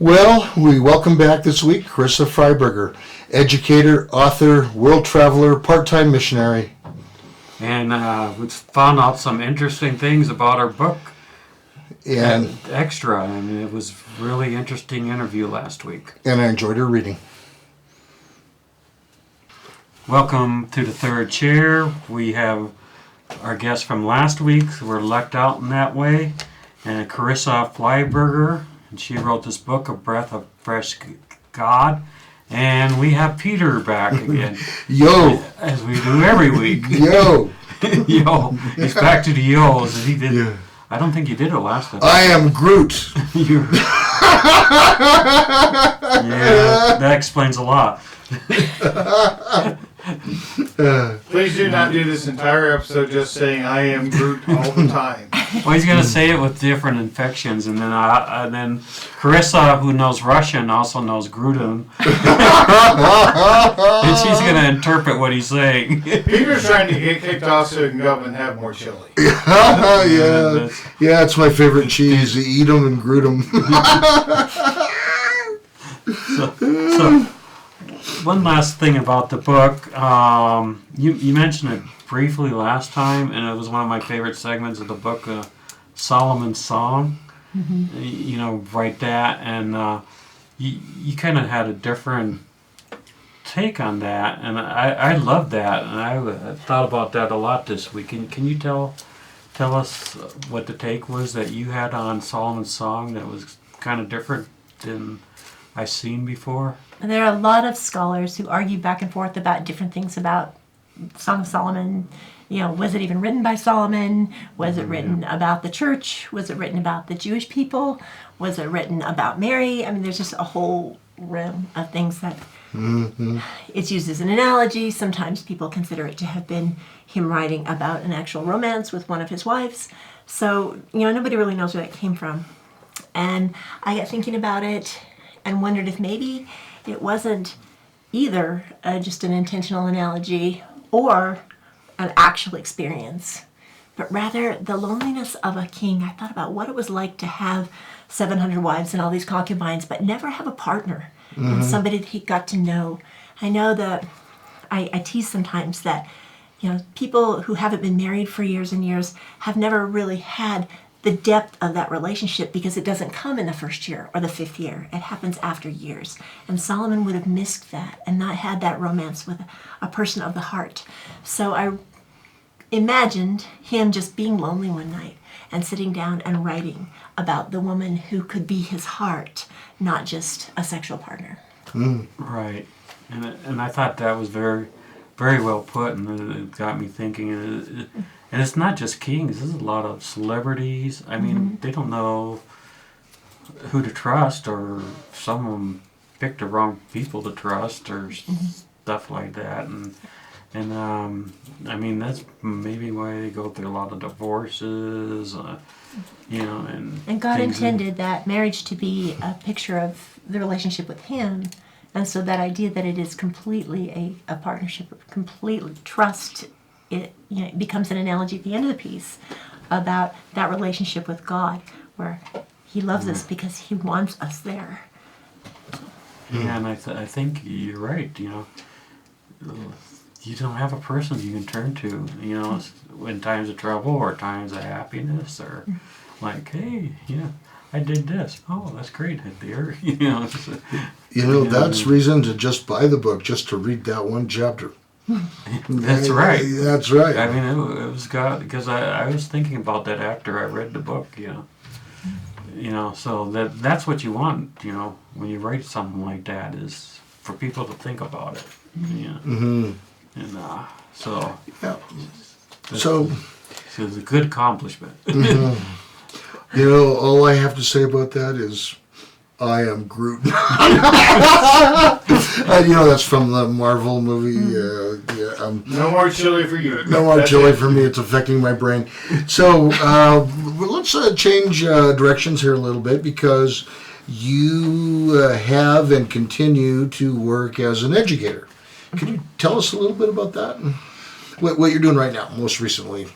Well, we welcome back this week Charissa Fryberger, educator, author, world traveler, part-time missionary. And we found out some interesting things about her book. And extra. I mean, it was a really interesting interview last week. And I enjoyed her reading. Welcome to the third chair. We have our guest from last week. We're lucked out in that way. And Charissa Fryberger. And she wrote this book, A Breath of Fresh God. And we have Peter back again. Yo! As we do every week. Yo! Yo! He's back to the yo's. And he did. Yeah. I don't think you did it last time. I am Groot. Yeah, that explains a lot. Please do not do this entire episode just saying I am Groot all the time. Well, he's going to say it with different inflections, and then Charissa, who knows Russian, also knows Gruden, and she's going to interpret what he's saying. Peter's trying to get kicked off so he can go up and have more chili. Yeah, it's my favorite cheese. Eat them and Groot them. So, one last thing about the book. You mentioned it briefly last time, and it was one of my favorite segments of the book, Solomon's Song. Mm-hmm. You know, write that, and you kind of had a different take on that, and I love that, and I thought about that a lot this week. Can you tell us what the take was that you had on Solomon's Song that was kind of different than I've seen before? There are a lot of scholars who argue back and forth about different things about Song of Solomon. You know, was it even written by Solomon? Was it written about the church? Was it written about the Jewish people? Was it written about Mary? I mean, there's just a whole realm of things that it's used as an analogy. Sometimes people consider it to have been him writing about an actual romance with one of his wives. So, you know, nobody really knows where that came from. And I got thinking about it and wondered if maybe it wasn't either just an intentional analogy or an actual experience, but rather the loneliness of a king. I thought about what it was like to have 700 wives and all these concubines, but never have a partner and somebody that he got to know. I know that I tease sometimes that, you know, people who haven't been married for years and years have never really had the depth of that relationship because it doesn't come in the first year or the fifth year. It happens after years. And Solomon would have missed that and not had that romance with a person of the heart. So I imagined him just being lonely one night and sitting down and writing about the woman who could be his heart, not just a sexual partner. Right. And I thought that was very, very well put, and it got me thinking. And it's not just kings. There's a lot of celebrities. I mean, they don't know who to trust, or some of them pick the wrong people to trust, or stuff like that. And I mean, that's maybe why they go through a lot of divorces, you know. And God intended that marriage to be a picture of the relationship with Him. And so that idea that it is completely a partnership of complete trust, it becomes an analogy at the end of the piece about that relationship with God, where He loves us because He wants us there. Yeah, and I think you're right. You know, you don't have a person you can turn to. You know, in times of trouble or times of happiness, or like, hey, yeah, I did this. Oh, that's great, dear. That's reason to just buy the book, just to read that one chapter. That's right. That's right. I mean, it was God, because I was thinking about that after I read the book. So that's what you want. You know, when you write something like that, is for people to think about it. Yeah. And so. Yeah. So it's a good accomplishment. All I have to say about that is, I am Groot. That's from the Marvel movie. No more chili for you. No more chili for me. It's affecting my brain. So let's change directions here a little bit, because you have and continue to work as an educator. Can you tell us a little bit about that? What you're doing right now, most recently?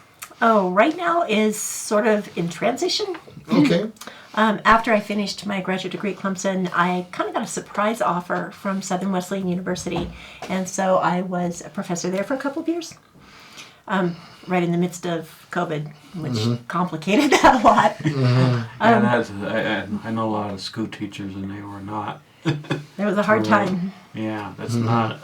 Oh, right now is sort of in transition. Okay. After I finished my graduate degree at Clemson, I kind of got a surprise offer from Southern Wesleyan University, and so I was a professor there for a couple of years, right in the midst of COVID, which complicated that a lot. I know a lot of school teachers, and they were not. It was a hard time. Yeah, that's not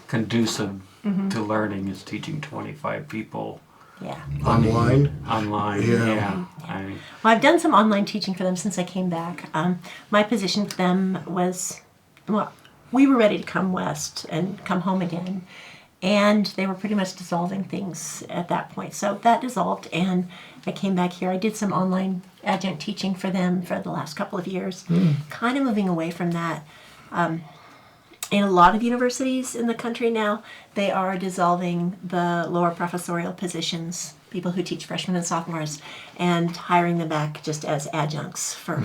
conducive to learning. Is teaching 25 people. Yeah. Online? Yeah. Well, I've done some online teaching for them since I came back. My position for them was, well, we were ready to come west and come home again, and they were pretty much dissolving things at that point. So that dissolved, and I came back here. I did some online adjunct teaching for them for the last couple of years, kind of moving away from that. In a lot of universities in the country now, they are dissolving the lower professorial positions, people who teach freshmen and sophomores, and hiring them back just as adjuncts for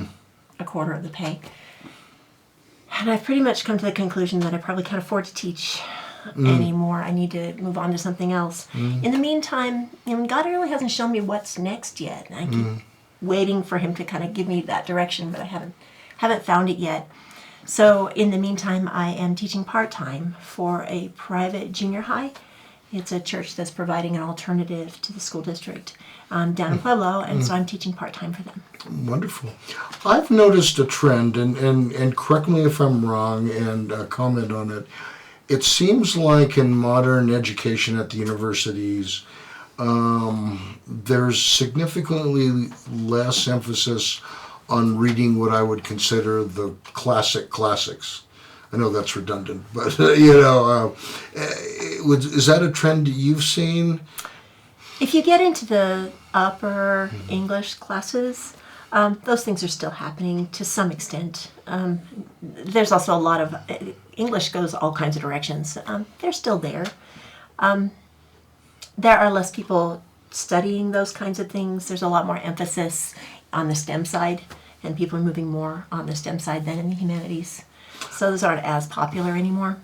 a quarter of the pay. And I've pretty much come to the conclusion that I probably can't afford to teach anymore. I need to move on to something else. In the meantime, God really hasn't shown me what's next yet. I keep waiting for him to kind of give me that direction, but I haven't found it yet. So in the meantime, I am teaching part-time for a private junior high. It's a church that's providing an alternative to the school district down in Pueblo, and so I'm teaching part-time for them. Wonderful. I've noticed a trend, and correct me if I'm wrong, and comment on it. It seems like in modern education at the universities, there's significantly less emphasis on reading what I would consider the classics. I know that's redundant, but is that a trend you've seen? If you get into the upper English classes, those things are still happening to some extent. There's also a lot of English goes all kinds of directions. They're still there. There are less people studying those kinds of things. There's a lot more emphasis on the STEM side, and people are moving more on the STEM side than in the humanities. So those aren't as popular anymore.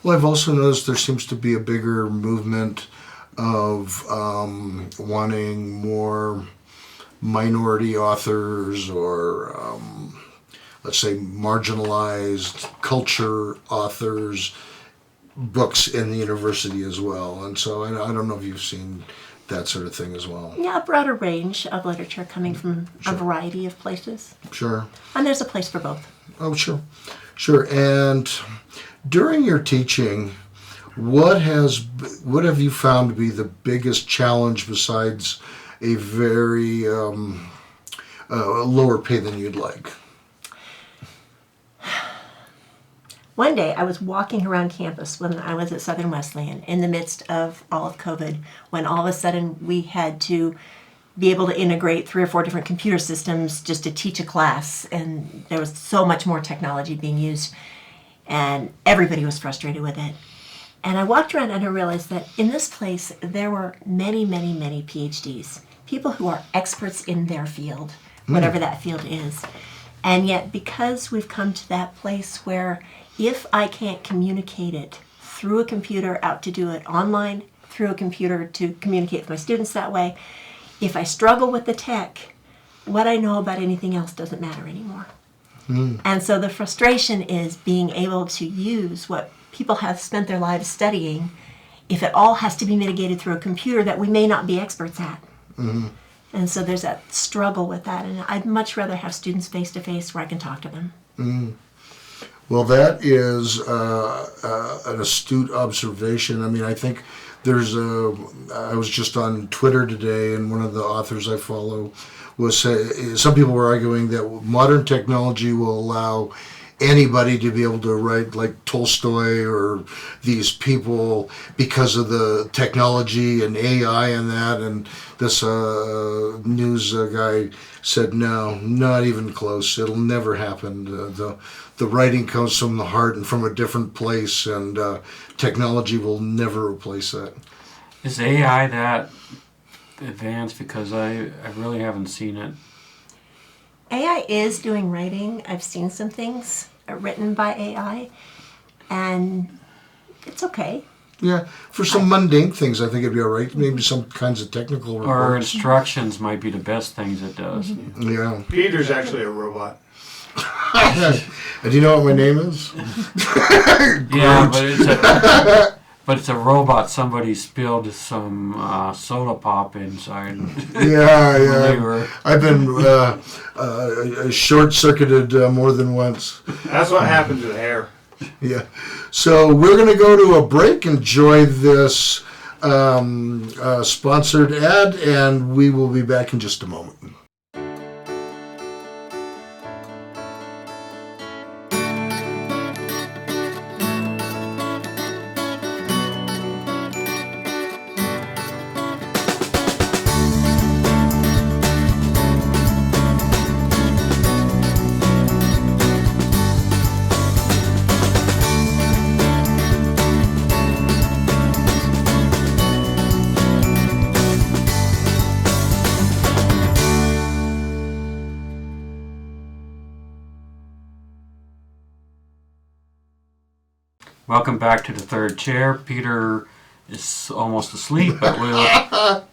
Well, I've also noticed there seems to be a bigger movement of wanting more minority authors or, let's say, marginalized culture authors, books in the university as well. And so I don't know if you've seen that sort of thing as well. Yeah, a broader range of literature coming from a variety of places. Sure. And there's a place for both. Oh, sure. Sure. And during your teaching, what have you found to be the biggest challenge besides a very lower pay than you'd like? One day I was walking around campus when I was at Southern Wesleyan in the midst of all of COVID, when all of a sudden we had to be able to integrate 3 or 4 different computer systems just to teach a class, and there was so much more technology being used, and everybody was frustrated with it. And I walked around and I realized that in this place there were many, many, many PhDs, people who are experts in their field, whatever that field is. And yet because we've come to that place where if I can't communicate it through a computer out to do it online, through a computer to communicate with my students that way, if I struggle with the tech, what I know about anything else doesn't matter anymore. And so the frustration is being able to use what people have spent their lives studying, if it all has to be mitigated through a computer that we may not be experts at. And so there's that struggle with that, and I'd much rather have students face-to-face where I can talk to them. Well, that is an astute observation. I mean, I think I was just on Twitter today, and one of the authors I follow was some people were arguing that modern technology will allow anybody to be able to write like Tolstoy or these people because of the technology and AI and that. And this news guy said, no, not even close. It'll never happen. The writing comes from the heart and from a different place, and technology will never replace that. Is AI that advanced? Because I really haven't seen it. AI is doing writing. I've seen some things written by AI, and it's okay. Yeah, for some mundane things, I think it'd be all right. Maybe some kinds of technical Or reports. instructions might be the best things it does. Yeah. Peter's actually a robot. And do you know what my name is? Yeah, but it's a robot. Somebody spilled some soda pop inside. Yeah, They yeah. were- I've been short-circuited more than once. That's what happens with hair. Yeah. So we're going to go to a break, enjoy this sponsored ad, and we will be back in just a moment. Welcome back to the third chair. Peter is almost asleep, but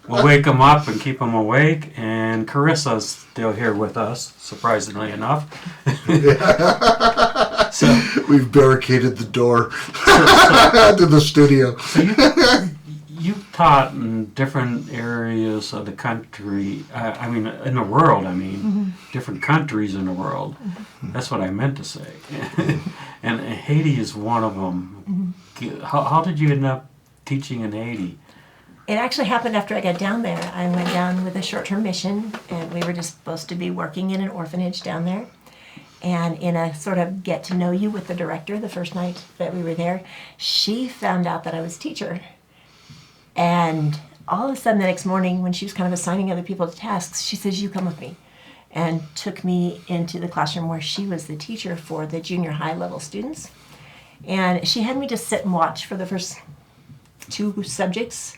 we'll wake him up and keep him awake. And Carissa's still here with us, surprisingly enough. So We've barricaded the door to the studio. you've taught in different areas of the country. I mean, in the world. I mean, different countries in the world. That's what I meant to say. And Haiti is one of them. How did you end up teaching in Haiti? It actually happened after I got down there. I went down with a short-term mission, and we were just supposed to be working in an orphanage down there. And in a sort of get-to-know-you with the director the first night that we were there, she found out that I was a teacher. And all of a sudden the next morning, when she was kind of assigning other people to tasks, she says, "You come with me," and took me into the classroom where she was the teacher for the junior high level students. And she had me just sit and watch for the first 2 subjects,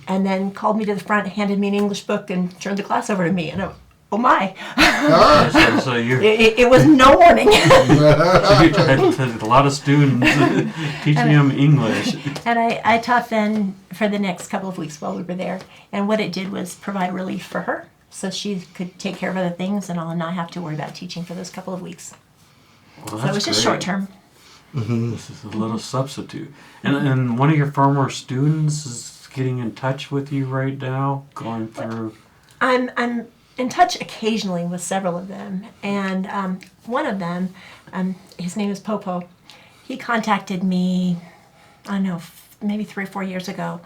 and then called me to the front, handed me an English book, and turned the class over to me. And I went, "Oh my!" So you It was no warning. had a lot of students teaching them English. And I taught then for the next couple of weeks while we were there. And what it did was provide relief for her, so she could take care of other things, and I'll not have to worry about teaching for those couple of weeks. Well, So it was just short term. This is a little substitute. And one of your former students is getting in touch with you right now, going through. I'm in touch occasionally with several of them, and one of them, his name is Popo. He contacted me, I don't know, maybe 3 or 4 years ago,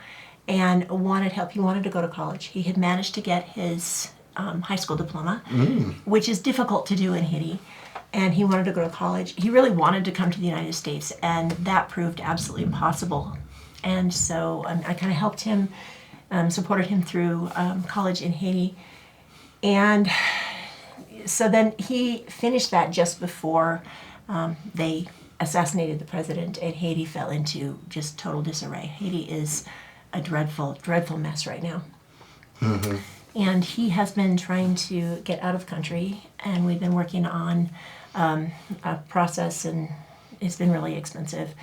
and wanted help. He wanted to go to college. He had managed to get his high school diploma, which is difficult to do in Haiti, and he wanted to go to college. He really wanted to come to the United States, and that proved absolutely impossible. And so I kind of helped him, supported him through college in Haiti. And so then he finished that just before they assassinated the president, and Haiti fell into just total disarray. Haiti is a dreadful, dreadful mess right now. And he has been trying to get out of country, and we've been working on a process, and it's been really expensive,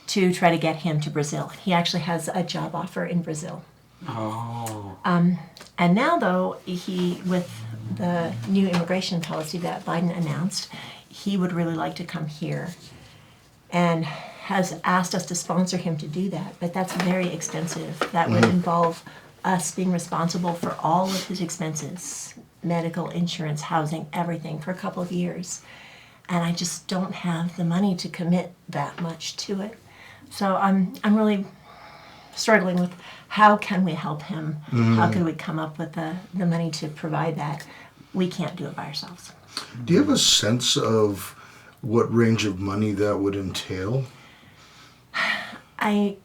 to try to get him to Brazil. He actually has a job offer in Brazil. Oh. And now, though, he, with the new immigration policy that Biden announced, he would really like to come here and has asked us to sponsor him to do that. But that's very expensive. That would involve us being responsible for all of his expenses, medical, insurance, housing, everything, for a couple of years. And I just don't have the money to commit that much to it. So I'm really struggling with how can we help him? How can we come up with the money to provide that? We can't do it by ourselves. Do you have a sense of what range of money that would entail? I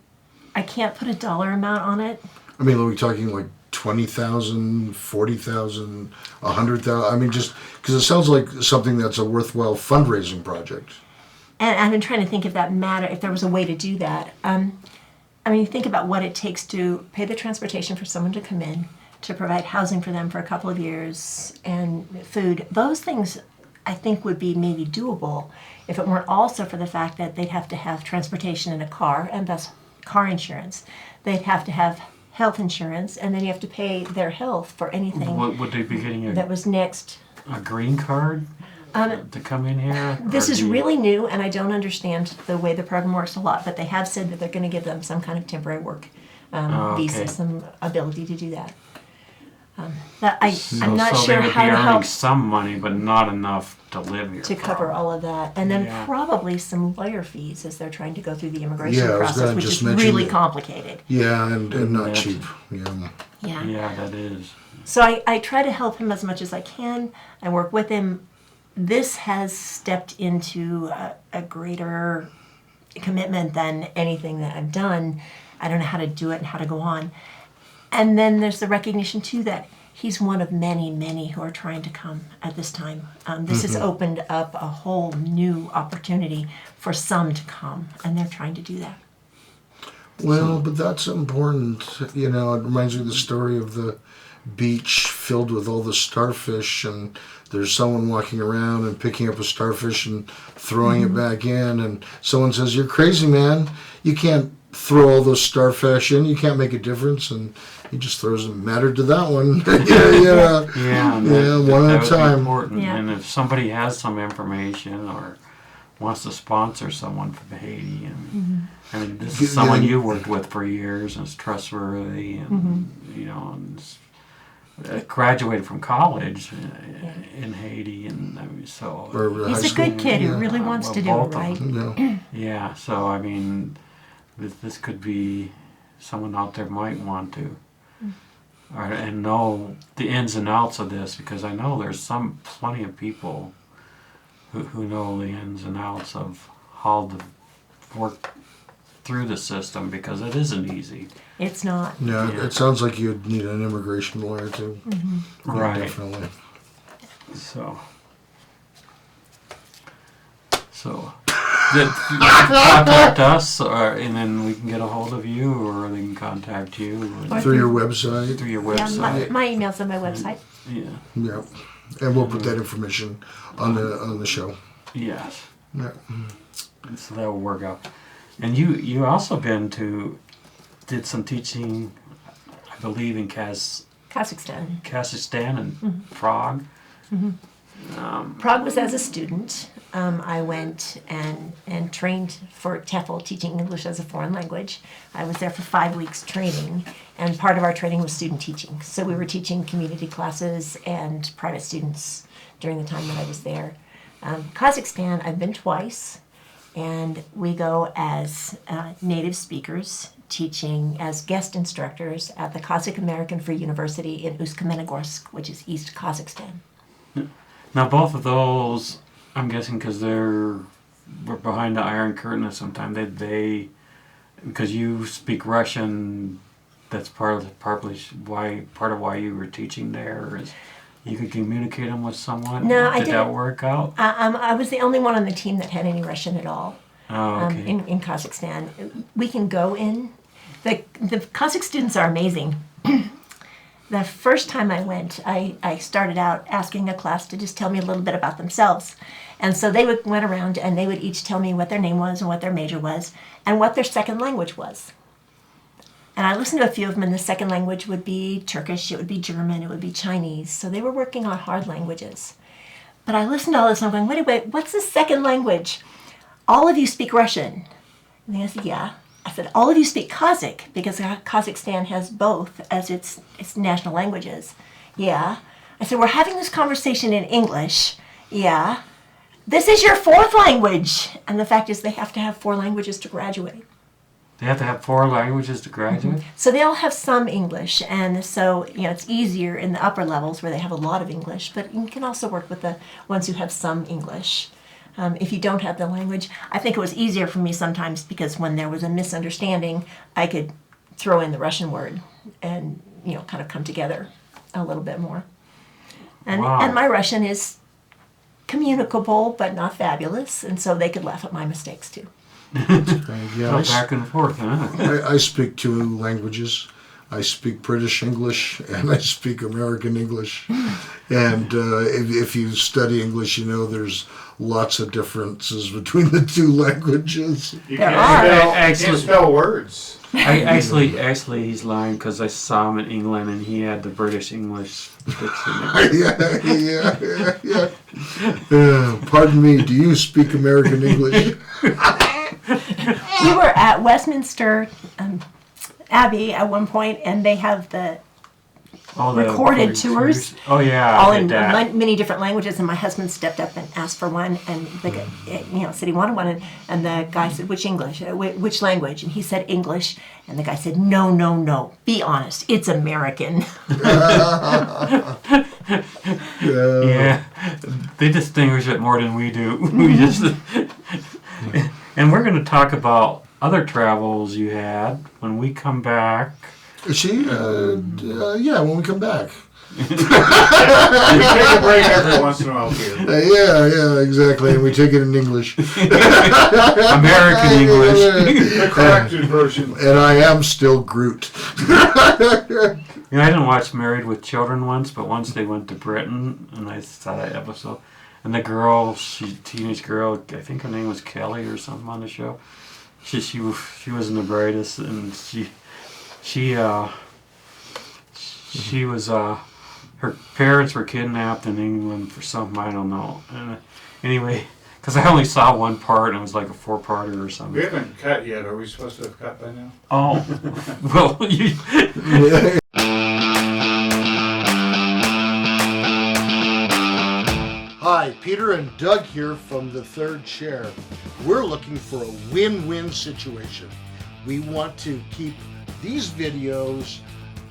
can't put a dollar amount on it. I mean, are we talking like 20,000, 40,000, 100,000? I mean, just because it sounds like something that's a worthwhile fundraising project. And I've been trying to think if that matter, if there was a way to do that. I mean, think about what it takes to pay the transportation for someone to come in, to provide housing for them for a couple of years, and food. Those things, I think, would be maybe doable if it weren't also for the fact that they'd have to have transportation in a car, and thus car insurance. They'd have to have health insurance, and then you have to pay their health for anything Would they be getting that was next. a green card to come in here? This Or is do you- really new, and I don't understand the way the program works a lot, but they have said that they're going to give them some kind of temporary work visa, okay. some ability to do that. But I'm not so sure they would how be to earning help some money, but not enough to live here. to cover probably. all of that. And then Yeah. probably some lawyer fees as they're trying to go through the immigration Yeah, I was process, gonna which just is mention really that. complicated. Yeah, and not That's- cheap. Yeah. Yeah. Yeah, that is. So I try to help him as much as I can. I work with him. This has stepped into a greater commitment than anything that I've done. I don't know how to do it and how to go on. And then there's the recognition, too, that he's one of many, many who are trying to come at this time. This has opened up a whole new opportunity for some to come, and they're trying to do that. Well, but that's important. You know, it reminds me of the story of the beach filled with all the starfish, and there's someone walking around and picking up a starfish and throwing it back in, and someone says, "You're crazy, man. You can't throw all those starfish in. You can't make a difference." And he just throws them. Mattered to that one. yeah. Yeah, and Yeah, one at a would be time. important. Yeah. And if somebody has some information or wants to sponsor someone from Haiti, and I mean, this is someone you worked with for years and is trustworthy, and you know, and graduated from college in Haiti, and I mean, so Or He's high a school. good kid who Yeah. really wants to do Well, it both of right. them. Yeah. Yeah, so I mean, this could be someone out there might want to, and know the ins and outs of this, because I know there's plenty of people who know the ins and outs of how to work through the system, because it isn't easy. It's not. Yeah, Yeah. it sounds like you'd need an immigration lawyer too. Yeah, Right. definitely. So did you contact us, and then we can get a hold of you, or they can contact you Through your website. through your Yeah, website. my email's on my website. Yeah. Yeah. And we'll put that information on the show. Yes. Yeah. So that will work out. And you also did some teaching, I believe, in Kazakhstan. Kazakhstan and Prague. Prague was as a student. I went and trained for TEFL, teaching English as a foreign language. I was there for 5 weeks training, and part of our training was student teaching. So we were teaching community classes and private students during the time that I was there. Kazakhstan, I've been twice, and we go as native speakers, teaching as guest instructors at the Kazakh American Free University in Ust-Kamenogorsk, which is East Kazakhstan. Now both of those, I'm guessing, because we're behind the Iron Curtain at some time. They because you speak Russian. That's probably part of why you were teaching there, is you could communicate them with someone. No, I Did that didn't. work out? I was the only one on the team that had any Russian at all. Oh, okay. In Kazakhstan. We can go in. The Kazakh students are amazing. The first time I went, I started out asking a class to just tell me a little bit about themselves. And so they went around and they would each tell me what their name was and what their major was and what their second language was. And I listened to a few of them, and the second language would be Turkish, it would be German, it would be Chinese. So they were working on hard languages. But I listened to all this and I'm going, wait, what's the second language? All of you speak Russian. And they said, yeah. I said, all of you speak Kazakh, because Kazakhstan has both as its national languages. Yeah. I said, we're having this conversation in English. Yeah. This is your fourth language. And the fact is they have to have 4 languages to graduate. They have to have 4 languages to graduate? So they all have some English, and so it's easier in the upper levels where they have a lot of English, but you can also work with the ones who have some English. If you don't have the language, I think it was easier for me sometimes because when there was a misunderstanding, I could throw in the Russian word and kind of come together a little bit more. And Wow. and my Russian is communicable but not fabulous, and so they could laugh at my mistakes too. Yeah, So back and forth, huh? I speak 2 languages. I speak British English and I speak American English. And if you study English, you know there's lots of differences between the two languages. You There can't spell words. Actually, he's lying because I saw him in England and he had the British English dictionary. Yeah. Pardon me, do you speak American English? We were at Westminster Abbey at one point, and they have the All the recorded tours. Oh yeah, all I in did that. many different languages, and my husband stepped up and asked for one, and the guy, said he wanted one, and the guy said, which language? And he said English, and the guy said, no, be honest, it's American. Yeah, they distinguish it more than we do. We just, and we're going to talk about other travels you had when we come back. See, yeah, when we come back. We take a break every once in a while here. Yeah, exactly. And we take it in English. American English. The corrected version. And I am still Groot. You know, I didn't watch Married with Children once, but once they went to Britain, and I saw that episode. And the girl, teenage girl, I think her name was Kelly or something on the show. She wasn't the brightest, and she was her parents were kidnapped in England for something, I don't know. And anyway, because I only saw one part and it was like a 4-parter or something. We haven't cut yet. Are we supposed to have cut by now? Oh, well, Hi, Peter and Doug here from the Third Chair. We're looking for a win-win situation. We want to keep these videos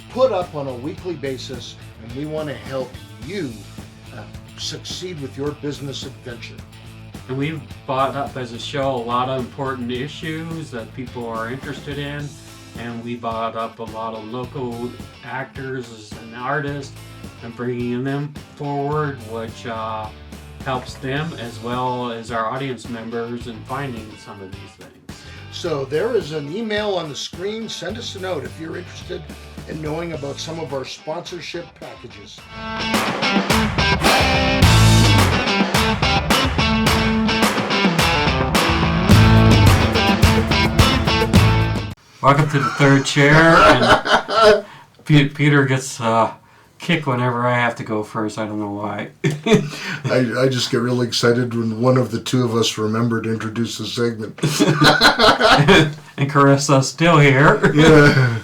put up on a weekly basis, and we want to help you succeed with your business adventure. and we've brought up as a show a lot of important issues that people are interested in, and we brought up a lot of local actors and artists and bringing them forward, which helps them as well as our audience members in finding some of these things. So there is an email on the screen. Send us a note if you're interested in knowing about some of our sponsorship packages. Welcome to the Third Chair, and Peter gets kicked whenever I have to go first. I don't know why. I just get really excited when one of the two of us remember to introduce the segment. And Carissa's still here. Yeah.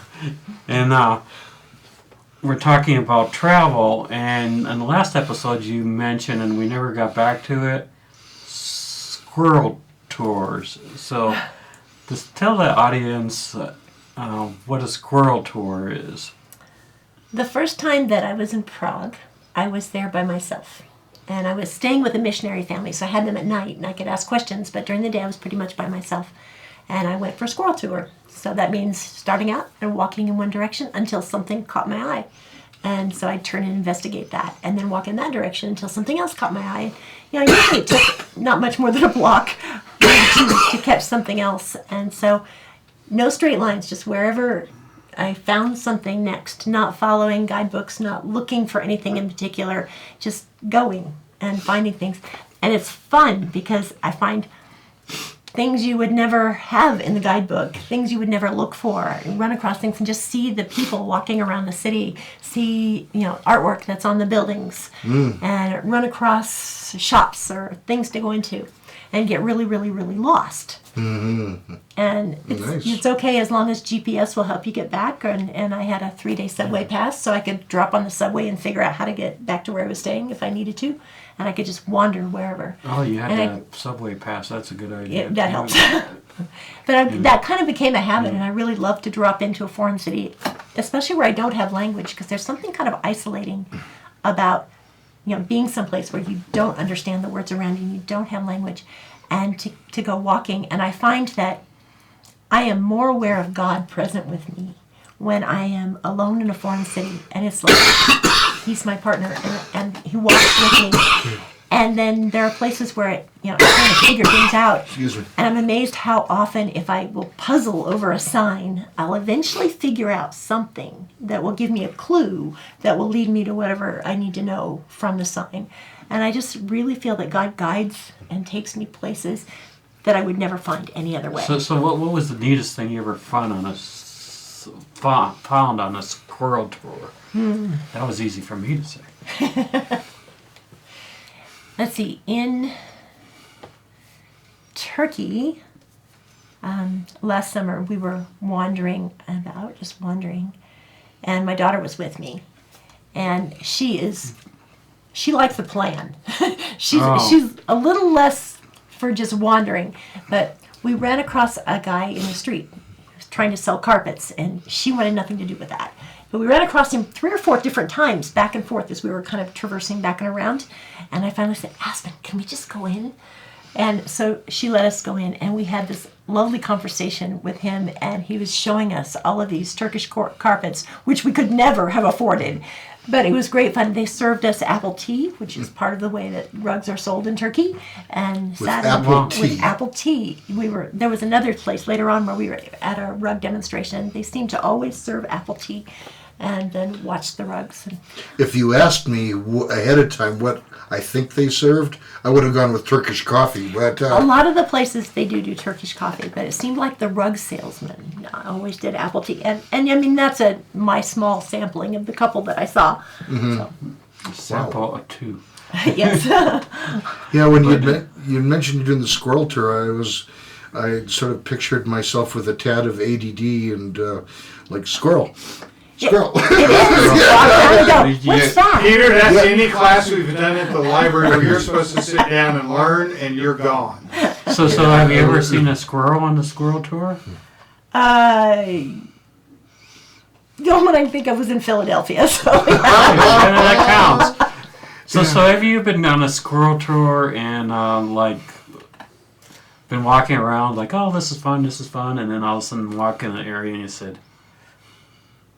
And we're talking about travel, and in the last episode you mentioned, and we never got back to it, squirrel tours. So just tell the audience what a squirrel tour is. The first time that I was in Prague, I was there by myself. And I was staying with a missionary family, so I had them at night, and I could ask questions, but during the day I was pretty much by myself. And I went for a squirrel tour. So that means starting out and walking in one direction until something caught my eye. And so I'd turn and investigate that, and then walk in that direction until something else caught my eye. You know, usually it took not much more than a block to catch something else. And so no straight lines, just wherever I found something next, not following guidebooks, not looking for anything in particular, just going and finding things. And it's fun because I find things you would never have in the guidebook, things you would never look for, and run across things and just see the people walking around the city, see, artwork that's on the buildings, and run across shops or things to go into and get really, really, really lost. Mm-hmm. And it's okay as long as GPS will help you get back. And I had a 3-day subway pass, so I could drop on the subway and figure out how to get back to where I was staying if I needed to. And I could just wander wherever. Oh, you had that subway pass. That's a good idea. That helps. But that kind of became a habit, and I really love to drop into a foreign city, especially where I don't have language, because there's something kind of isolating about being someplace where you don't understand the words around you, and you don't have language, and to go walking. And I find that I am more aware of God present with me when I am alone in a foreign city, and it's like He's my partner, and He walks with me. And then there are places where I'm trying to figure things out. Excuse me. And I'm amazed how often, if I will puzzle over a sign, I'll eventually figure out something that will give me a clue that will lead me to whatever I need to know from the sign. And I just really feel that God guides and takes me places that I would never find any other way. So what was the neatest thing you ever found on a squirrel tour? That was easy for me to say. Let's see, in Turkey, last summer we were just wandering, and my daughter was with me, and she likes the plan. She's a little less for just wandering, but we ran across a guy in the street who was trying to sell carpets, and she wanted nothing to do with that. But we ran across him 3 or 4 different times, back and forth, as we were kind of traversing back and around. And I finally said, Aspen, can we just go in? And so she let us go in, and we had this lovely conversation with him, and he was showing us all of these Turkish carpets, which we could never have afforded. But it was great fun. They served us apple tea, which is part of the way that rugs are sold in Turkey. And With apple tea. With apple tea. There was another place later on where we were at a rug demonstration. They seemed to always serve apple tea and then watch the rugs. If you asked me ahead of time what I think they served, I would have gone with Turkish coffee. But a lot of the places they do Turkish coffee, but it seemed like the rug salesman always did apple tea. And I mean, that's my small sampling of the couple that I saw. Mm-hmm. So. Sample of 2. Yes. Yeah, when you mentioned doing the squirrel tour, I sort of pictured myself with a tad of ADD and like squirrel. Squirrel. It is. What's that? Peter, that's any class we've done at the library where you're supposed to sit down and learn, and you're gone. So have you ever seen a squirrel on the squirrel tour? The only one I can think of was in Philadelphia. So That counts. So have you been on a squirrel tour and been walking around like, oh, this is fun, and then all of a sudden walk in an area and you said,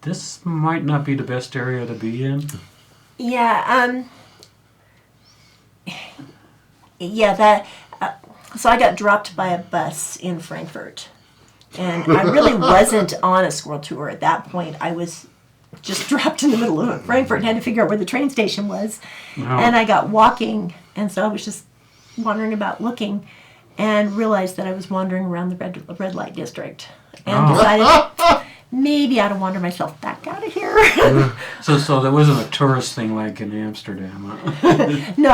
this might not be the best area to be in? Yeah. So I got dropped by a bus in Frankfurt. And I really wasn't on a squirrel tour at that point. I was just dropped in the middle of Frankfurt and had to figure out where the train station was. Oh. And I got walking, and so I was just wandering about looking and realized that I was wandering around the red light district. And decided maybe I ought to wander myself back out of here. So there wasn't a tourist thing like in Amsterdam, huh? No,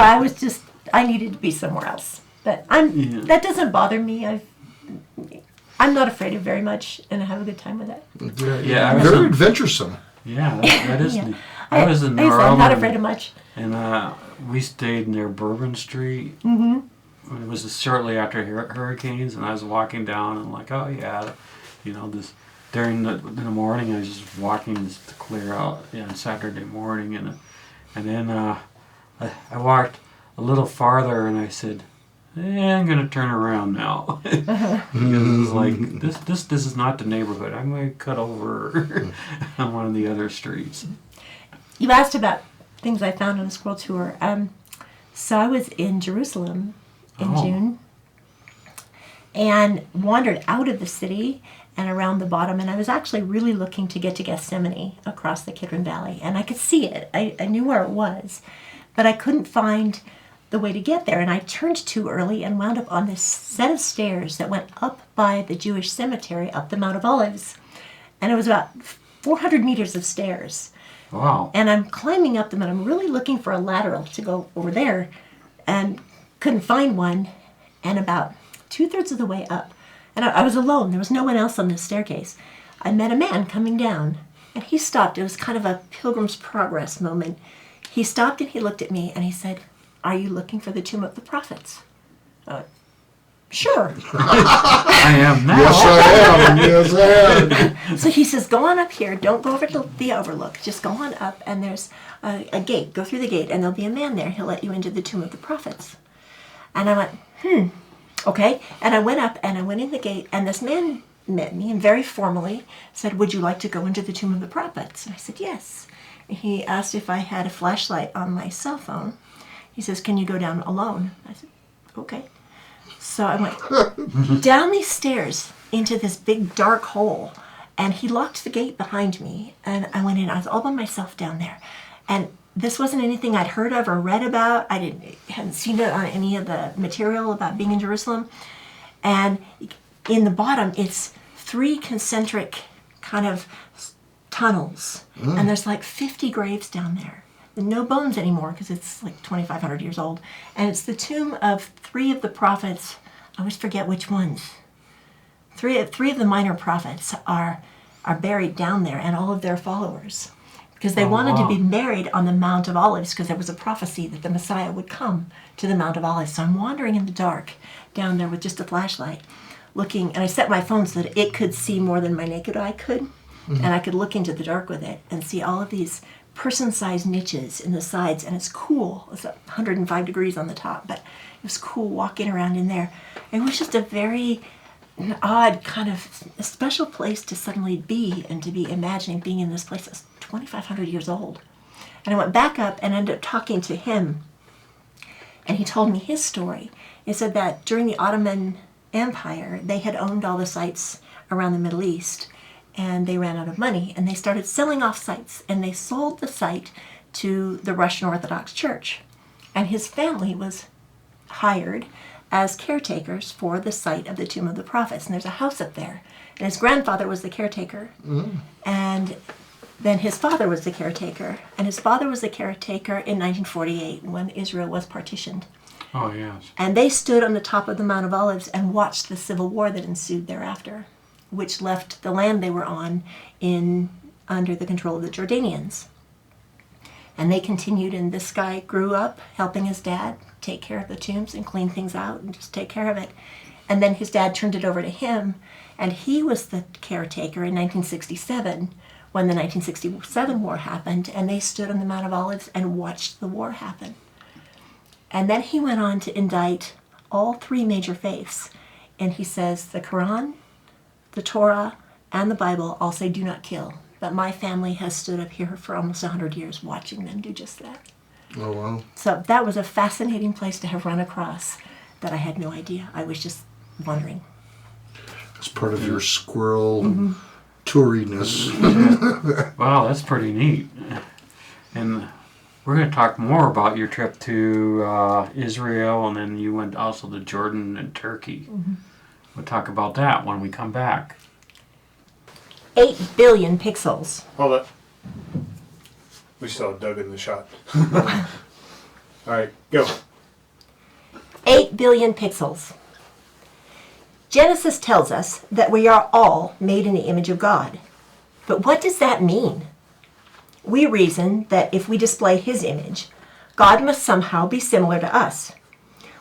I needed to be somewhere else. But that doesn't bother me. I'm not afraid of very much, and I have a good time with it. Yeah, very adventuresome. Yeah, that is Yeah. neat. I was in I'm not Norway, afraid of much. and we stayed near Bourbon Street. Mm-hmm. It was shortly after hurricanes, and I was walking down, and like, oh yeah, this during the morning, I was just walking just to clear out. Yeah, Saturday morning, and then I walked a little farther, and I said, I'm gonna turn around now. Because it was like this is not the neighborhood. I'm gonna cut over on one of the other streets. You asked about things I found on the squirrel tour. So I was in Jerusalem in June and wandered out of the city and around the bottom, and I was actually really looking to get to Gethsemane across the Kidron Valley, and I could see it. I knew where it was, but I couldn't find the way to get there, and I turned too early and wound up on this set of stairs that went up by the Jewish cemetery up the Mount of Olives, and it was about 400 meters of stairs. Wow. And I'm climbing up them, and I'm really looking for a lateral to go over there, and couldn't find one. And about 2/3 of the way up, and I was alone, there was no one else on this staircase, I met a man coming down, and he stopped. It was kind of a Pilgrim's Progress moment. He stopped and he looked at me and he said, "Are you looking for the tomb of the prophets?" Sure. I am now. Yes, I am. So he says, go on up here. Don't go over to the overlook. Just go on up, and there's a gate. Go through the gate, and there'll be a man there. He'll let you into the tomb of the prophets. And I went, okay. And I went up, and I went in the gate, and this man met me and very formally said, would you like to go into the tomb of the prophets? And I said, yes. And he asked if I had a flashlight on my cell phone. He says, can you go down alone? I said, okay. So I went down these stairs into this big dark hole, and he locked the gate behind me, and I went in. I was all by myself down there, and this wasn't anything I'd heard of or read about. Hadn't seen it on any of the material about being in Jerusalem. And in the bottom, it's 3 concentric kind of tunnels, and there's like 50 graves down there. No bones anymore because it's like 2,500 years old. And it's the tomb of 3 of the prophets. I always forget which ones. Three of the minor prophets are buried down there, and all of their followers. Because they wanted to be buried on the Mount of Olives, because there was a prophecy that the Messiah would come to the Mount of Olives. So I'm wandering in the dark down there with just a flashlight, looking, and I set my phone so that it could see more than my naked eye could. And I could look into the dark with it and see all of these person-sized niches in the sides, and it's cool. It's 105 degrees on the top, but it was cool walking around in there. It was just a very odd kind of a special place to suddenly be, and to be imagining being in this place that's 2,500 years old. And I went back up and ended up talking to him, and he told me his story. He said that during the Ottoman Empire, they had owned all the sites around the Middle East, and they ran out of money, and they started selling off sites, and they sold the site to the Russian Orthodox Church. And his family was hired as caretakers for the site of the Tomb of the Prophets. And there's a house up there, and his grandfather was the caretaker, and then his father was the caretaker, and his father was the caretaker in 1948 when Israel was partitioned. Oh, yes. And they stood on the top of the Mount of Olives and watched the civil war that ensued thereafter, which left the land they were on under the control of the Jordanians. And they continued, and this guy grew up helping his dad take care of the tombs and clean things out and just take care of it. And then his dad turned it over to him, and he was the caretaker in 1967 when the 1967 war happened, and they stood on the Mount of Olives and watched the war happen. And then he went on to indict all 3 major faiths. And he says the Quran, the Torah, and the Bible all say do not kill. But my family has stood up here for almost 100 years watching them do just that. Oh, wow. So that was a fascinating place to have run across that I had no idea. I was just wondering. It's part of your squirrel touriness. Wow, that's pretty neat. And we're going to talk more about your trip to Israel, and then you went also to Jordan and Turkey. We'll talk about that when we come back. 8 billion pixels. Hold it. We still have Doug in the shot. All right, go. 8 billion pixels. Genesis tells us that we are all made in the image of God. But what does that mean? We reason that if we display His image, God must somehow be similar to us.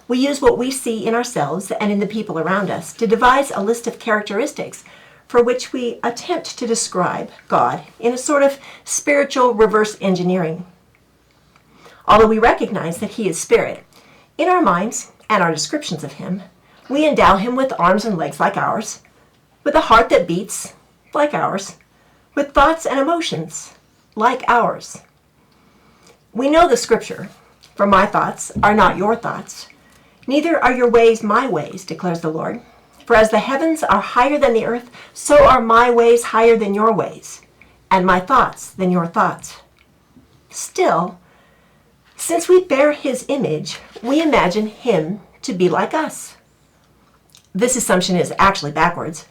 We use what we see in ourselves and in the people around us to devise a list of characteristics for which we attempt to describe God in a sort of spiritual reverse engineering. Although we recognize that He is spirit, in our minds and our descriptions of Him, we endow Him with arms and legs like ours, with a heart that beats like ours, with thoughts and emotions like ours. We know the scripture, for my thoughts are not your thoughts, neither are your ways my ways, declares the Lord. For as the heavens are higher than the earth, so are my ways higher than your ways, and my thoughts than your thoughts. Still, since we bear His image, we imagine Him to be like us. This assumption is actually backwards.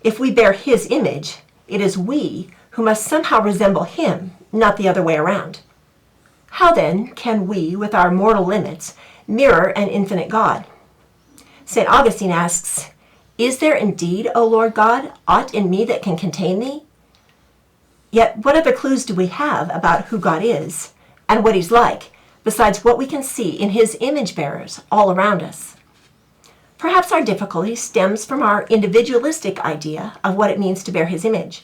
If we bear His image, it is we who must somehow resemble Him, not the other way around. How then can we, with our mortal limits, mirror an infinite God? St. Augustine asks, "Is there indeed, O Lord God, aught in me that can contain thee?" Yet what other clues do we have about who God is and what He's like, besides what we can see in His image bearers all around us? Perhaps our difficulty stems from our individualistic idea of what it means to bear His image.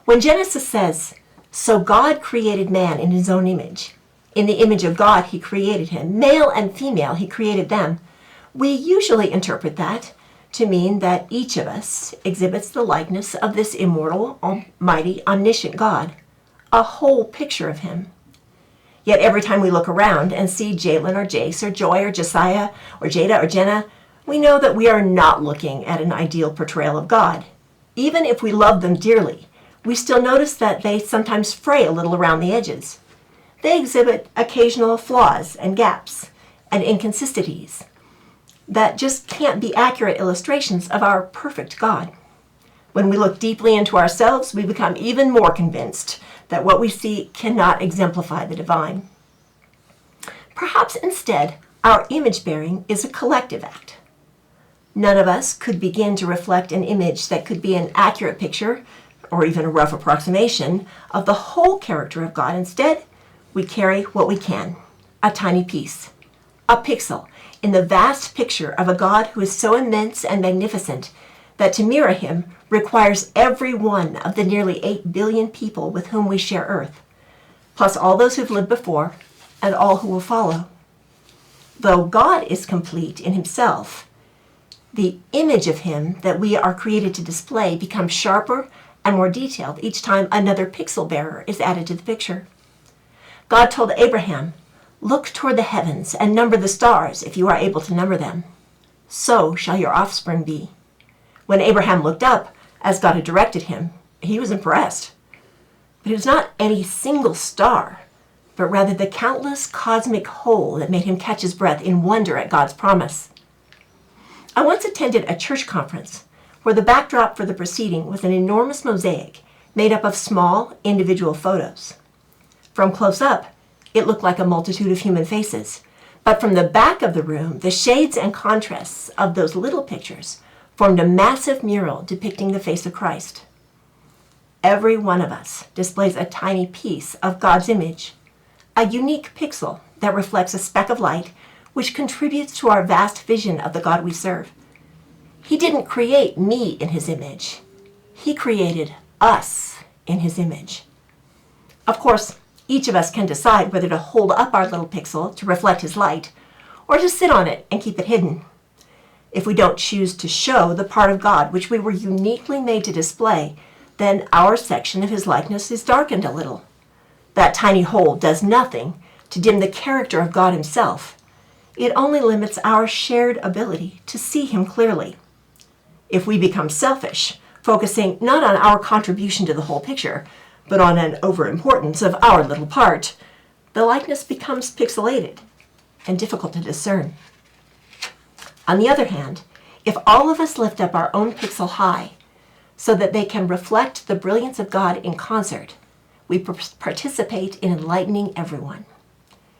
When Genesis says, "So God created man in His own image. In the image of God He created him. Male and female He created them," we usually interpret that to mean that each of us exhibits the likeness of this immortal, almighty, omniscient God, a whole picture of Him. Yet every time we look around and see Jalen or Jace or Joy or Josiah or Jada or Jenna, we know that we are not looking at an ideal portrayal of God. Even if we love them dearly, we still notice that they sometimes fray a little around the edges. They exhibit occasional flaws and gaps and inconsistencies that just can't be accurate illustrations of our perfect God. When we look deeply into ourselves, we become even more convinced that what we see cannot exemplify the divine. Perhaps instead, our image bearing is a collective act. None of us could begin to reflect an image that could be an accurate picture, or even a rough approximation, of the whole character of God. Instead, we carry what we can, a tiny piece, a pixel, in the vast picture of a God who is so immense and magnificent that to mirror him requires every one of the nearly 8 billion people with whom we share Earth, plus all those who've lived before and all who will follow. Though God is complete in himself, the image of him that we are created to display becomes sharper and more detailed each time another pixel bearer is added to the picture. God told Abraham, "Look toward the heavens and number the stars if you are able to number them. So shall your offspring be." When Abraham looked up, as God had directed him, he was impressed. But it was not any single star, but rather the countless cosmic whole that made him catch his breath in wonder at God's promise. I once attended a church conference where the backdrop for the proceeding was an enormous mosaic made up of small individual photos. From close up, it looked like a multitude of human faces, but from the back of the room, the shades and contrasts of those little pictures formed a massive mural depicting the face of Christ. Every one of us displays a tiny piece of God's image, a unique pixel that reflects a speck of light which contributes to our vast vision of the God we serve. He didn't create me in his image. He created us in his image. Of course, each of us can decide whether to hold up our little pixel to reflect his light or to sit on it and keep it hidden. If we don't choose to show the part of God which we were uniquely made to display, then our section of his likeness is darkened a little. That tiny hole does nothing to dim the character of God himself. It only limits our shared ability to see him clearly. If we become selfish, focusing not on our contribution to the whole picture, but on an overimportance of our little part, the likeness becomes pixelated and difficult to discern. On the other hand, if all of us lift up our own pixel high so that they can reflect the brilliance of God in concert, we participate in enlightening everyone.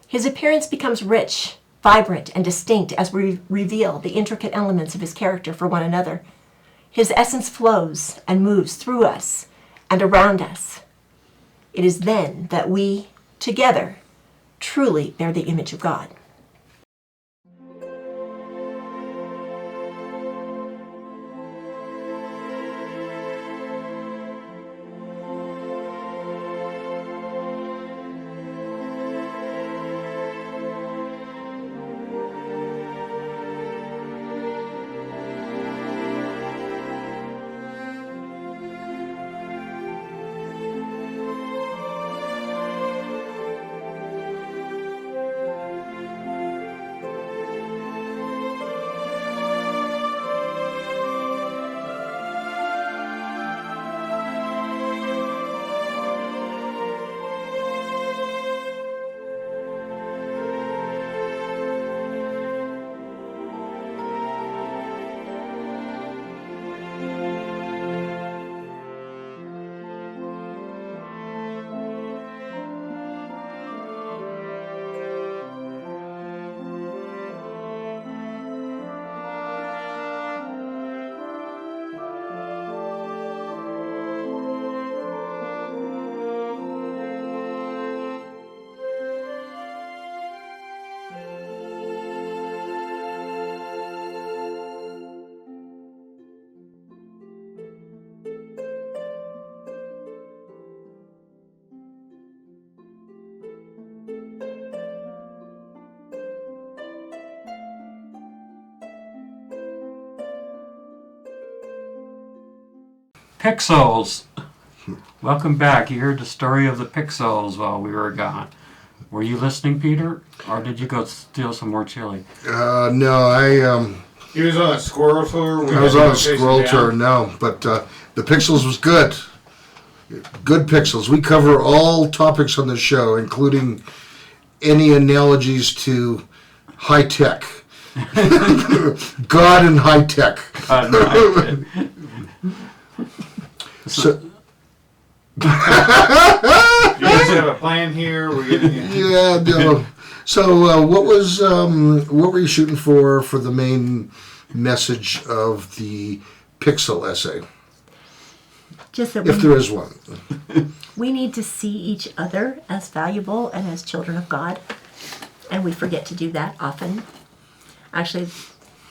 His appearance becomes rich, vibrant, and distinct as we reveal the intricate elements of his character for one another. His essence flows and moves through us and around us. It is then that we, together, truly bear the image of God. Pixels. Welcome back. You heard the story of the pixels while we were gone. Were you listening, Peter? Or did you go steal some more chili? No, He was on a squirrel tour. I was on a squirrel tour. No, but the Pixels was good. Good Pixels. We cover all topics on the show, including any analogies to high tech. God and high tech. So, You guys have a plan here? yeah, no. So, what were you shooting for the main message of the Pixel essay, Just that if there is one? we need to see each other as valuable and as children of God, and we forget to do that often. Actually,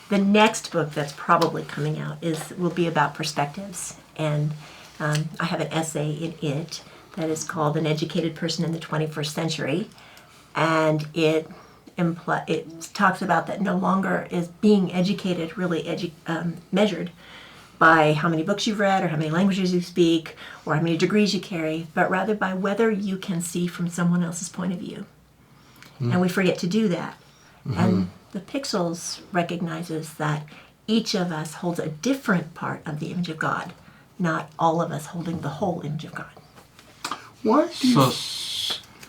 the next book that's probably coming out will be about perspectives, and I have an essay in it that is called "An Educated Person in the 21st Century," and it talks about that no longer is being educated really measured by how many books you've read or how many languages you speak or how many degrees you carry, but rather by whether you can see from someone else's point of view. And we forget to do that. And the Pixels recognizes that each of us holds a different part of the image of God, not all of us holding the whole image of God. What?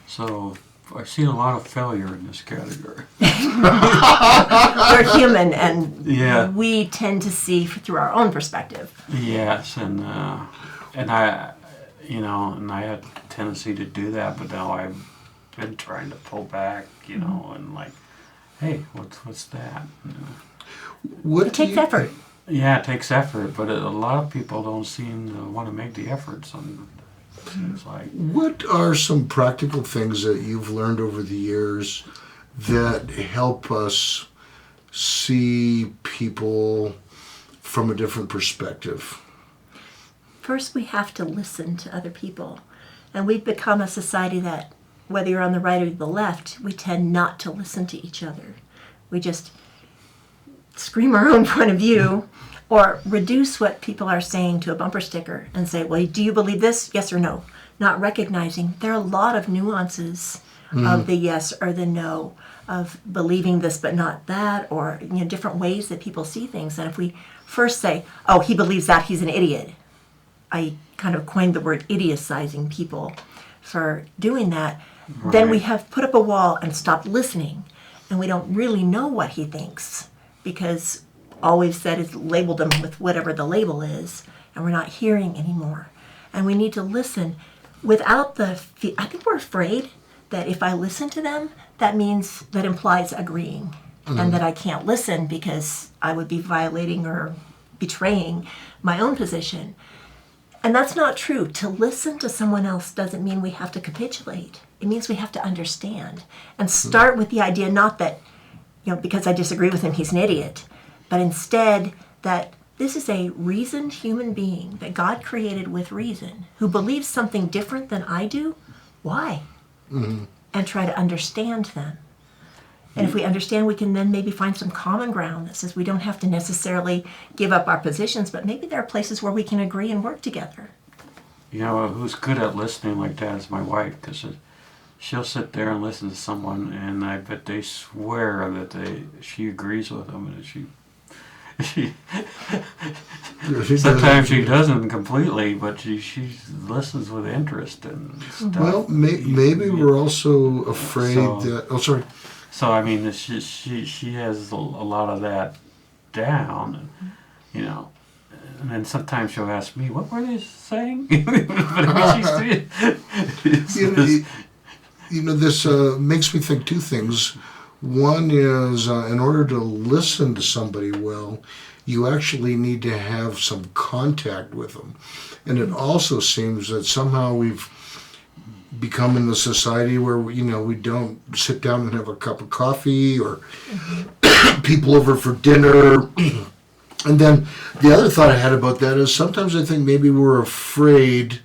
So I've seen a lot of failure in this category. We're human, and Yeah. we tend to see through our own perspective. Yes, and I, and I had a tendency to do that, but now I've been trying to pull back, and like, hey, what's that? What It takes effort. Yeah, it takes effort, but a lot of people don't seem to want to make the effort. It's like, What are some practical things that you've learned over the years that help us see people from a different perspective? First, we have to listen to other people. And we've become a society that, whether you're on the right or the left, we tend not to listen to each other. We just scream our own point of view or reduce what people are saying to a bumper sticker and say, well, do you believe this? Yes or no? Not recognizing there are a lot of nuances of the yes or the no, of believing this but not that, or different ways that people see things. And if we first say, oh, he believes that, he's an idiot. I kind of coined the word idiocizing people for doing that. Right. Then we have put up a wall and stopped listening. And we don't really know what he thinks because all we've said is labeled him with whatever the label is, and we're not hearing anymore. And we need to listen without I think we're afraid that if I listen to them, that implies agreeing, and that I can't listen because I would be violating or betraying my own position. And that's not true. To listen to someone else doesn't mean we have to capitulate. It means we have to understand and start with the idea not that, because I disagree with him, he's an idiot, but instead that this is a reasoned human being that God created with reason who believes something different than I do. Why? And try to understand them. And if we understand, we can then maybe find some common ground that says we don't have to necessarily give up our positions, but maybe there are places where we can agree and work together. Who's good at listening like that is my wife, because she'll sit there and listen to someone, and I bet they swear that she agrees with them, and she sometimes she doesn't completely, but she listens with interest and stuff. Well, maybe we're also afraid that. Oh, sorry. So I mean, she has a lot of that down, and and then sometimes she'll ask me, "What were they saying?" This makes me think two things. One is, in order to listen to somebody well, you actually need to have some contact with them, and it also seems that somehow we've become in the society where we don't sit down and have a cup of coffee or people over for dinner. And then the other thought I had about that is sometimes I think maybe we're afraid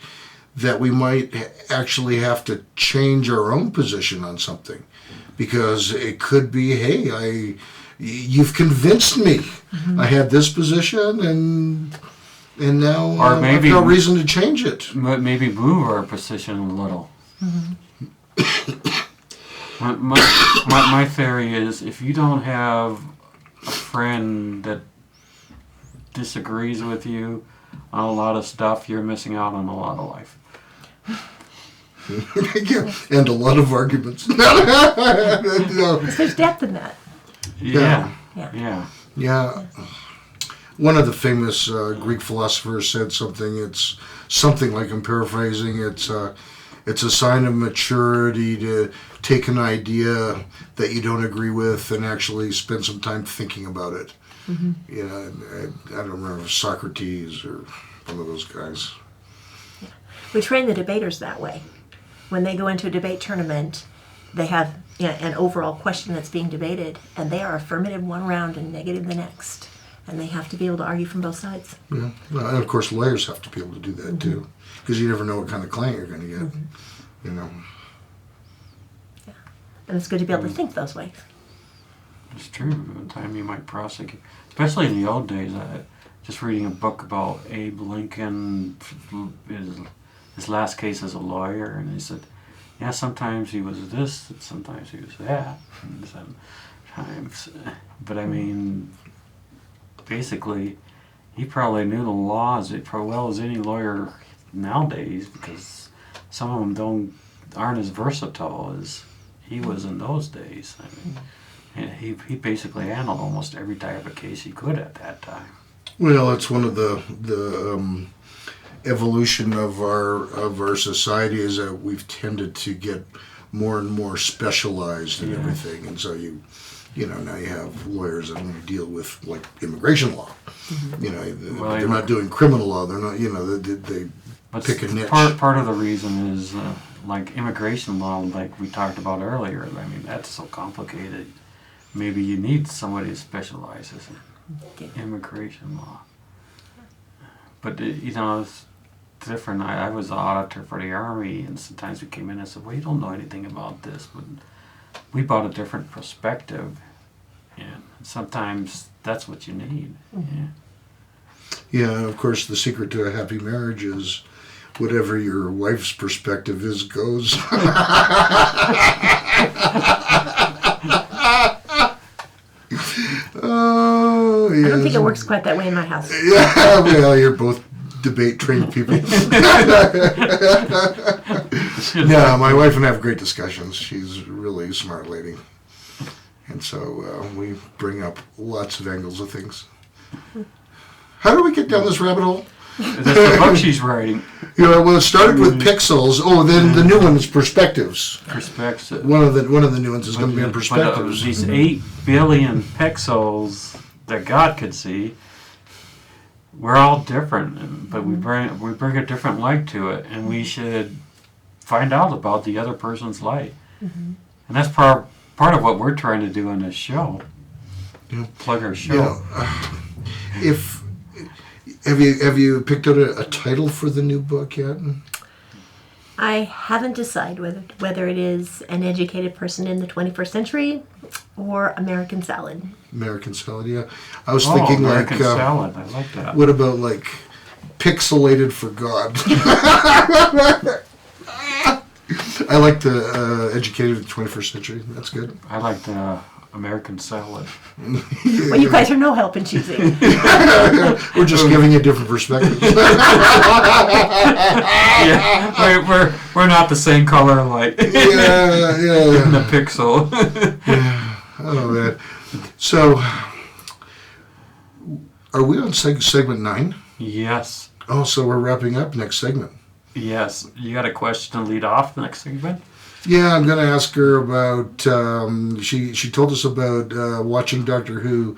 that we might actually have to change our own position on something, because it could be, hey, you've convinced me. I had this position and now or maybe, I've no reason to change it. Maybe move our position a little. My theory is if you don't have a friend that disagrees with you on a lot of stuff, you're missing out on a lot of life. Yeah, and a lot of arguments. No. There's depth in that. Yeah. Yeah. Yeah. One of the famous Greek philosophers said something. It's something like, I'm paraphrasing, it's a sign of maturity to take an idea that you don't agree with and actually spend some time thinking about it. Mm-hmm. You know, I don't remember, Socrates or one of those guys. Yeah. We train the debaters that way. When they go into a debate tournament, they have an overall question that's being debated, and they are affirmative one round and negative the next. And they have to be able to argue from both sides. Yeah. Well, and of course, lawyers have to be able to do that too, because you never know what kind of client you're going to get. You know. Yeah. And it's good to be able to think those ways. It's true. One time you might prosecute, especially in the old days. Just reading a book about Abe Lincoln, his last case as a lawyer, and he said, yeah, sometimes he was this, and sometimes he was that, and sometimes, but I mean, basically, he probably knew the laws as well as any lawyer nowadays, because some of them aren't as versatile as he was in those days. I mean, and he basically handled almost every type of case he could at that time. Well, it's one of the evolution of our society is that we've tended to get more and more specialized in everything, and so you know, now you have lawyers that only deal with like immigration law. You know, they're not doing criminal law. They're not. You know, they pick a niche. Part of the reason is like immigration law, like we talked about earlier. I mean, that's so complicated. Maybe you need somebody who specializes in immigration law. But you know, it's different. I was an auditor for the Army, and sometimes we came in and said, well, you don't know anything about this, but we brought a different perspective, and sometimes that's what you need. Yeah, of course, the secret to a happy marriage is whatever your wife's perspective is goes. Oh, yes. I don't think it works quite that way in my house. Yeah, well, you're both debate trained people. No, my wife and I have great discussions. She's really a smart lady. And so we bring up lots of angles of things. How do we get down this rabbit hole? That's the book she's writing. Yeah, well, it started with pixels. Oh, then the new one is perspectives. Perspective. One of the new ones is going to be on perspectives. But, these 8 billion pixels that God could see, we're all different, but we bring a different light to it, and we should find out about the other person's light. And that's part of what we're trying to do in this show. Yeah. Plug our show. Yeah. Have you picked out a title for the new book yet? I haven't decided whether it is An Educated Person in the 21st Century or American Salad. American Salad, yeah. I was thinking American like Salad. I like that. What about like Pixelated for God? I like the Educated in the 21st Century. That's good. I like the American Salad. Well, you guys are no help in choosing. We're just giving you different perspectives. Yeah, we're not the same color like yeah. in the pixel. Yeah. Oh man. So, are we on segment 9? Yes. Oh, so we're wrapping up next segment. Yes. You got a question to lead off the next segment? Yeah, I'm going to ask her about, she told us about watching Doctor Who.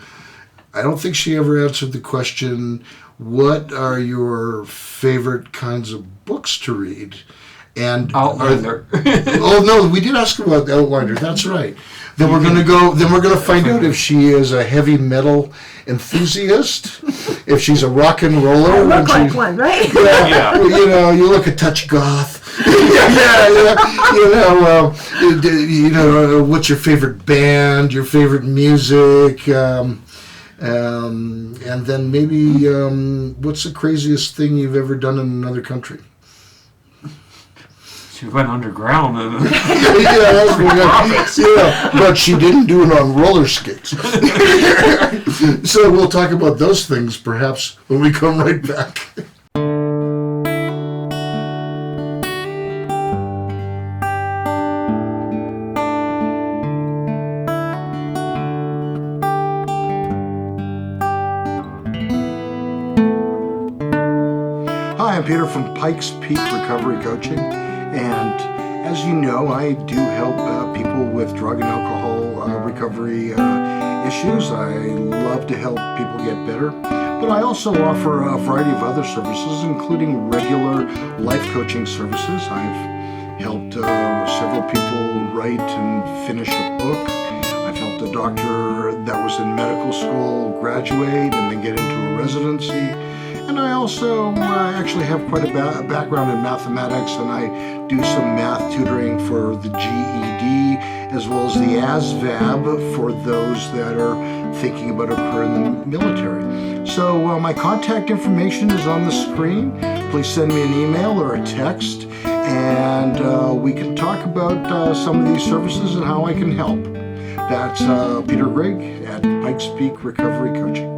I don't think she ever answered the question, what are your favorite kinds of books to read? And Outliner. Oh no, we did ask her about the Outliner. That's right. Then we're going to find out if she is a heavy metal enthusiast, if she's a rock and roller. I look like one, right? Yeah. You know, you look a touch goth. You know, what's your favorite band, your favorite music, and then maybe what's the craziest thing you've ever done in another country? She went underground. That's what yeah, but she didn't do it on roller skates. So we'll talk about those things perhaps when we come right back. Hi, I'm Peter from Pikes Peak Recovery Coaching, and as you know, I do help people with drug and alcohol recovery issues. I love to help people get better, but I also offer a variety of other services, including regular life coaching services. I've helped several people write and finish a book. I've helped a doctor that was in medical school graduate and then get into a residency. And I also actually have quite a background in mathematics, and I do some math tutoring for the GED as well as the ASVAB for those that are thinking about a career in the military. So my contact information is on the screen. Please send me an email or a text, and we can talk about some of these services and how I can help. That's Peter Grigg at Pikes Peak Recovery Coaching.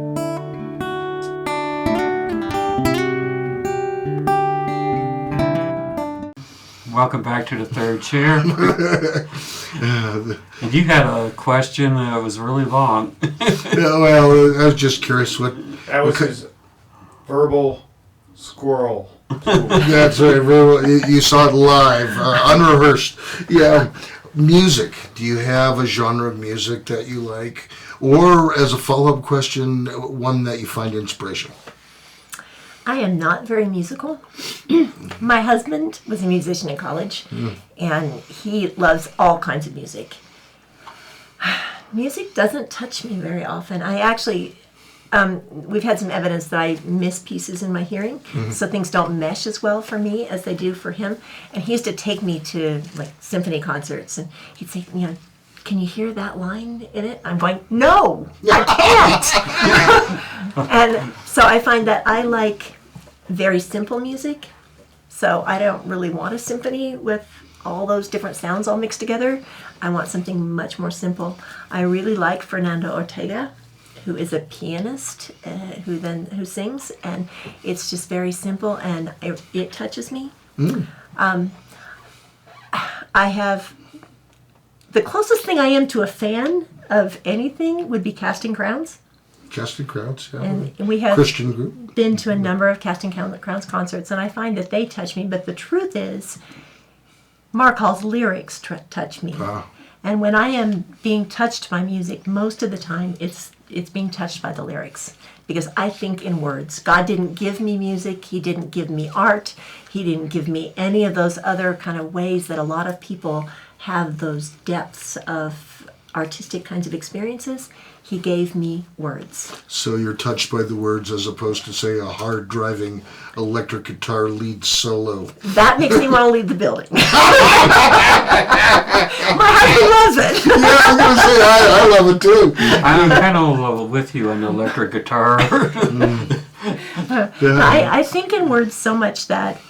Welcome back to the third chair. And you had a question that was really long. Yeah, well, I was just curious what... That was his verbal squirrel. That's right. You saw it live, unrehearsed. Yeah. Music. Do you have a genre of music that you like? Or, as a follow-up question, one that you find inspirational? I am not very musical. My husband was a musician in college, and he loves all kinds of music. Music doesn't touch me very often. I actually, we've had some evidence that I miss pieces in my hearing, so things don't mesh as well for me as they do for him. And he used to take me to like symphony concerts, and he'd say, can you hear that line in it? I'm going, no, I can't. And so I find that I like very simple music. So I don't really want a symphony with all those different sounds all mixed together. I want something much more simple. I really like Fernando Ortega, who is a pianist who sings, and it's just very simple, and it touches me. I have the closest thing I am to a fan of anything would be Casting Crowns. Casting Crowns, yeah. And we have Christian group. Been to a number of Casting Crowns concerts, and I find that they touch me. But the truth is, Mark Hall's lyrics touch me. And when I am being touched by music, most of the time it's being touched by the lyrics. Because I think in words. God didn't give me music. He didn't give me art. He didn't give me any of those other kind of ways that a lot of people have those depths of artistic kinds of experiences. He gave me words. So you're touched by the words as opposed to, say, a hard-driving electric guitar lead solo. That makes me want to leave the building. My husband loves it. Yeah, I was going to say, I love it too. I'm kind of with you on the electric guitar. I think in words so much that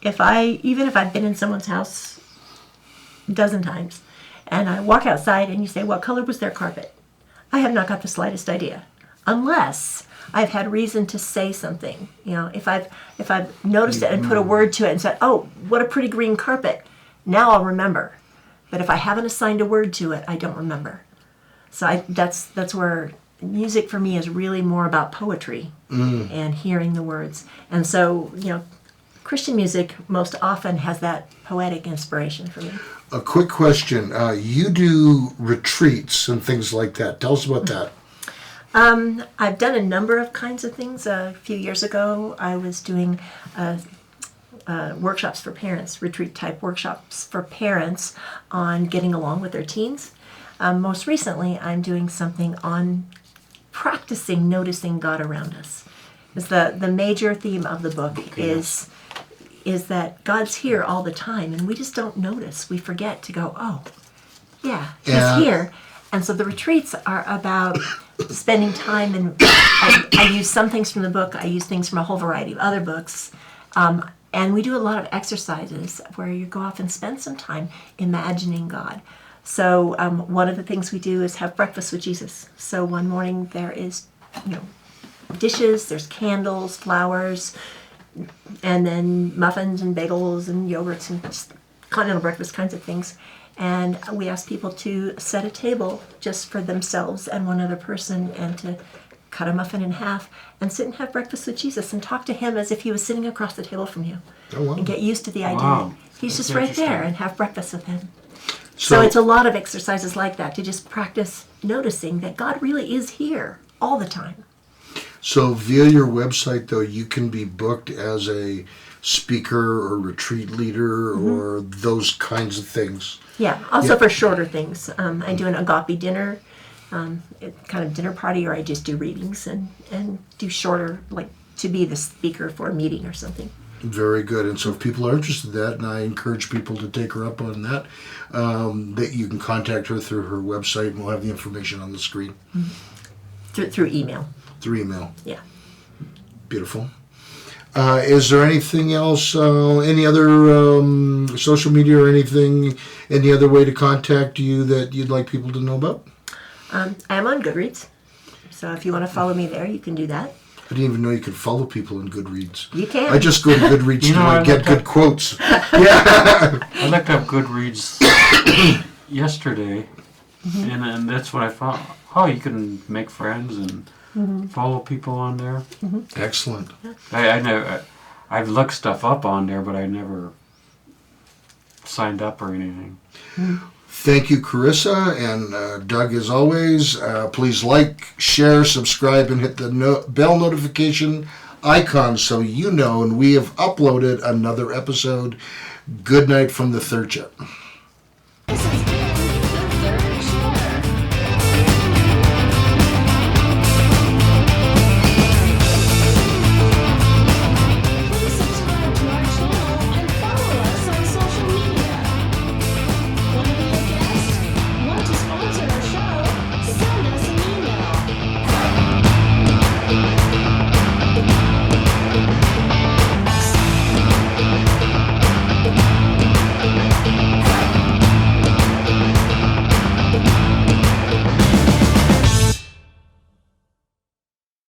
even if I've been in someone's house a dozen times, and I walk outside and you say, what color was their carpet? I have not got the slightest idea, unless I've had reason to say something. If I've noticed it and put a word to it and said, "Oh, what a pretty green carpet," now I'll remember. But if I haven't assigned a word to it, I don't remember. So that's where music for me is really more about poetry and hearing the words. And so Christian music most often has that poetic inspiration for me. A quick question. You do retreats and things like that. Tell us about that. I've done a number of kinds of things. A few years ago, I was doing workshops for parents, retreat-type workshops for parents on getting along with their teens. Most recently, I'm doing something on practicing noticing God around us. Because the major theme of the book is that God's here all the time, and we just don't notice. We forget to go, oh, yeah, He's here. And so the retreats are about spending time, and I use some things from the book. I use things from a whole variety of other books. And we do a lot of exercises where you go off and spend some time imagining God. So one of the things we do is have breakfast with Jesus. So one morning there is, dishes, there's candles, flowers, and then muffins and bagels and yogurts and just continental breakfast kinds of things. And we ask people to set a table just for themselves and one other person, and to cut a muffin in half and sit and have breakfast with Jesus and talk to him as if he was sitting across the table from you. Oh, wow. And get used to the idea Wow. that he's That's just right interesting. there, and have breakfast with him. So it's a lot of exercises like that to just practice noticing that God really is here all the time. So via your website, though, you can be booked as a speaker or retreat leader or those kinds of things. Yeah, also Yeah. for shorter things. I do an agape dinner, kind of dinner party, or I just do readings and do shorter, like to be the speaker for a meeting or something. Very good. And so if people are interested in that, and I encourage people to take her up on that, that you can contact her through her website, and we'll have the information on the screen. Through email. Through email. Yeah. Beautiful. Is there anything else, any other social media or anything, any other way to contact you that you'd like people to know about? I am on Goodreads. So if you want to follow me there, you can do that. I didn't even know you could follow people in Goodreads. You can. I just go to Goodreads to I get looked good up- quotes. I looked up Goodreads yesterday, and that's what I found. Oh, you can make friends and follow people on there. Excellent. I never. I've looked stuff up on there, but I never signed up or anything. Thank you, Charissa, and Doug, as always. Please like, share, subscribe, and hit the bell notification icon so you know when we have uploaded another episode. Good night from the third jet.